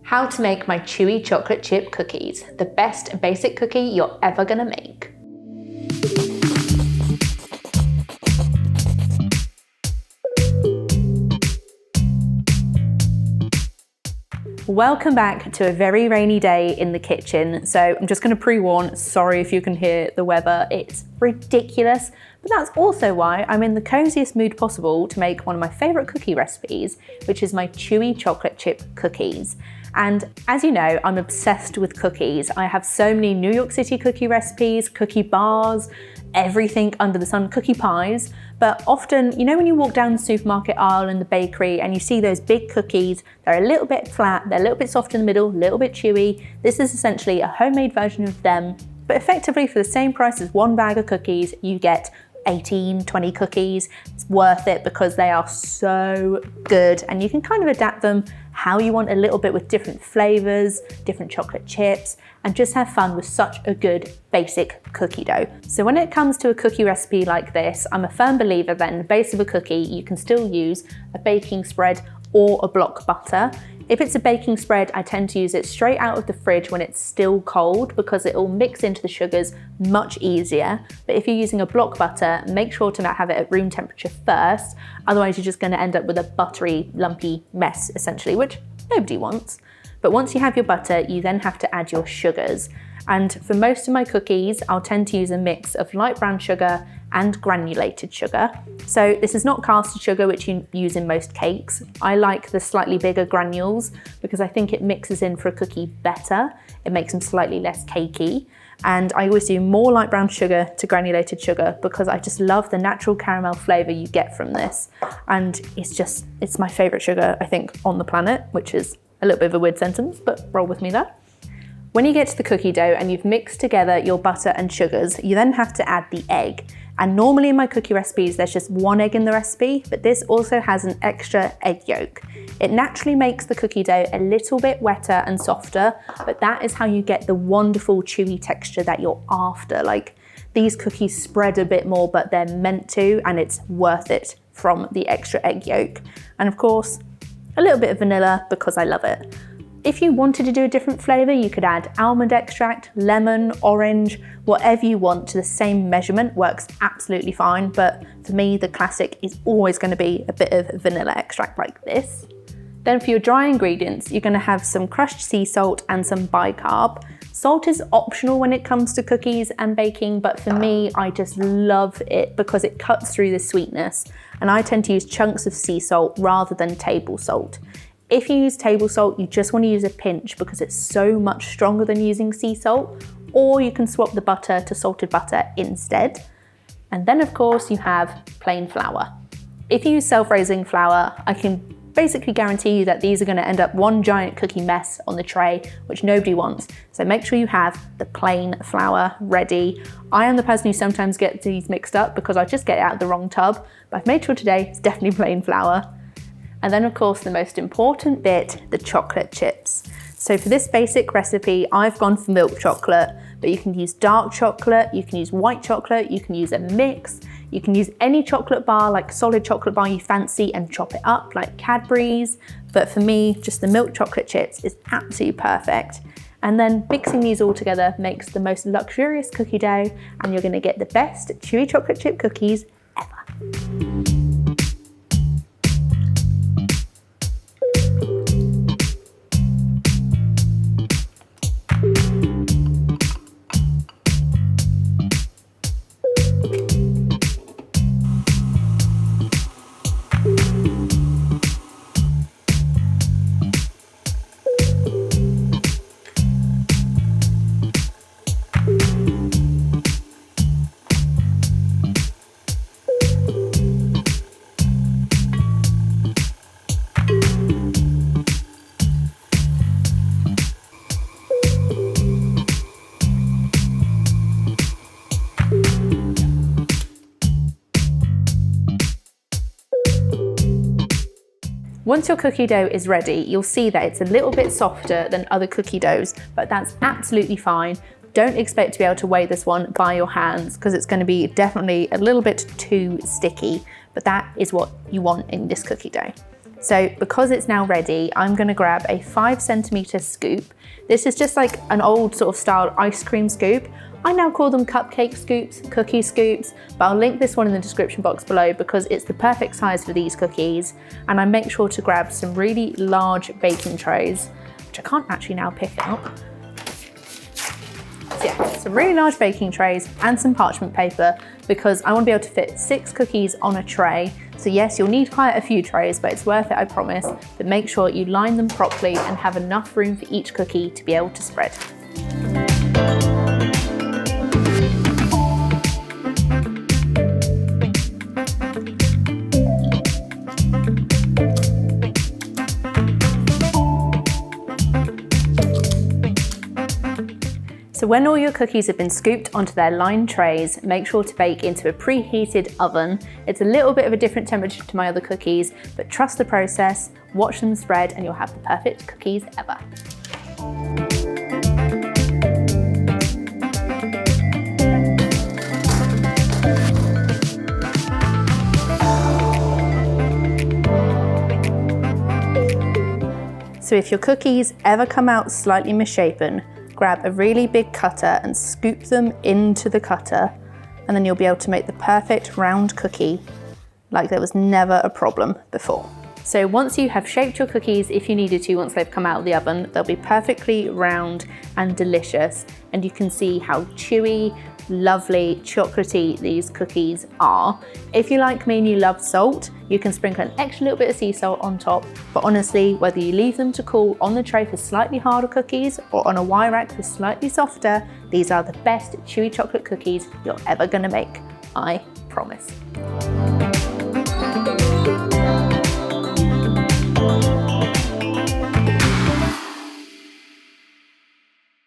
How to make my chewy chocolate chip cookies, the best basic cookie you're ever gonna make. Welcome back to a very rainy day in the kitchen. So I'm just going to pre-warn, sorry if you can hear the weather, it's ridiculous, but that's also why I'm in the coziest mood possible to make one of my favorite cookie recipes, which is my chewy chocolate chip cookies. And as you know, I'm obsessed with cookies. I have so many New York City cookie recipes, cookie bars, everything under the sun, cookie pies. But often, you know, when you walk down the supermarket aisle in the bakery and you see those big cookies, they're a little bit flat, they're a little bit soft in the middle, a little bit chewy. This is essentially a homemade version of them, but effectively for the same price as one bag of cookies, you get 18, 20 cookies. It's worth it because they are so good and you can kind of adapt them how you want a little bit with different flavors, different chocolate chips, and just have fun with such a good basic cookie dough. So when it comes to a cookie recipe like this, I'm a firm believer that in the base of a cookie, you can still use a baking spread or a block butter. If it's a baking spread, I tend to use it straight out of the fridge when it's still cold because it will mix into the sugars much easier. But if you're using a block butter, make sure to have it at room temperature first. Otherwise, you're just going to end up with a buttery, lumpy mess, essentially, which nobody wants. But once you have your butter, you then have to add your sugars. And for most of my cookies, I'll tend to use a mix of light brown sugar and granulated sugar. So this is not caster sugar, which you use in most cakes. I like the slightly bigger granules because I think it mixes in for a cookie better. It makes them slightly less cakey. And I always do more light brown sugar to granulated sugar because I just love the natural caramel flavor you get from this. And it's my favorite sugar, I think, on the planet, which is a little bit of a weird sentence, but roll with me there. When you get to the cookie dough and you've mixed together your butter and sugars, you then have to add the egg. And normally in my cookie recipes, there's just one egg in the recipe, but this also has an extra egg yolk. It naturally makes the cookie dough a little bit wetter and softer, but that is how you get the wonderful chewy texture that you're after. Like, these cookies spread a bit more, but they're meant to, and it's worth it from the extra egg yolk. And of course, a little bit of vanilla because I love it. If you wanted to do a different flavor, you could add almond extract, lemon, orange, whatever you want to the same measurement works absolutely fine. But for me, the classic is always going to be a bit of vanilla extract like this. Then for your dry ingredients, you're going to have some crushed sea salt and some bicarb. Salt is optional when it comes to cookies and baking, but for me, I just love it because it cuts through the sweetness. And I tend to use chunks of sea salt rather than table salt. If you use table salt, you just want to use a pinch because it's so much stronger than using sea salt, or you can swap the butter to salted butter instead. And then of course you have plain flour. If you use self-raising flour, I can basically guarantee you that these are going to end up one giant cookie mess on the tray, which nobody wants. So make sure you have the plain flour ready. I am the person who sometimes gets these mixed up because I just get it out of the wrong tub, but I've made sure today it's definitely plain flour. And then of course the most important bit, the chocolate chips. So for this basic recipe, I've gone for milk chocolate, but you can use dark chocolate, you can use white chocolate, you can use a mix, you can use any chocolate bar, like solid chocolate bar you fancy and chop it up like Cadbury's. But for me, just the milk chocolate chips is absolutely perfect. And then mixing these all together makes the most luxurious cookie dough, and you're gonna get the best chewy chocolate chip cookies ever. Once your cookie dough is ready, you'll see that it's a little bit softer than other cookie doughs, but that's absolutely fine. Don't expect to be able to weigh this one by your hands because it's going to be definitely a little bit too sticky, but that is what you want in this cookie dough. So because it's now ready, I'm gonna grab a 5cm scoop. This is just like an old sort of style ice cream scoop. I now call them cupcake scoops, cookie scoops, but I'll link this one in the description box below because it's the perfect size for these cookies. And I make sure to grab some really large baking trays, which I can't actually now pick up. So yeah, some really large baking trays and some parchment paper because I want to be able to fit 6 cookies on a tray. So yes, you'll need quite a few trays, but it's worth it, I promise. But make sure you line them properly and have enough room for each cookie to be able to spread. So when all your cookies have been scooped onto their lined trays, make sure to bake into a preheated oven. It's a little bit of a different temperature to my other cookies, but trust the process, watch them spread, and you'll have the perfect cookies ever. So if your cookies ever come out slightly misshapen, grab a really big cutter and scoop them into the cutter, and then you'll be able to make the perfect round cookie like there was never a problem before. So once you have shaped your cookies, if you needed to, once they've come out of the oven, they'll be perfectly round and delicious, and you can see how chewy, lovely, chocolatey these cookies are. If you like me and you love salt, you can sprinkle an extra little bit of sea salt on top, but honestly, whether you leave them to cool on the tray for slightly harder cookies or on a wire rack for slightly softer, these are the best chewy chocolate cookies you're ever gonna make, I promise.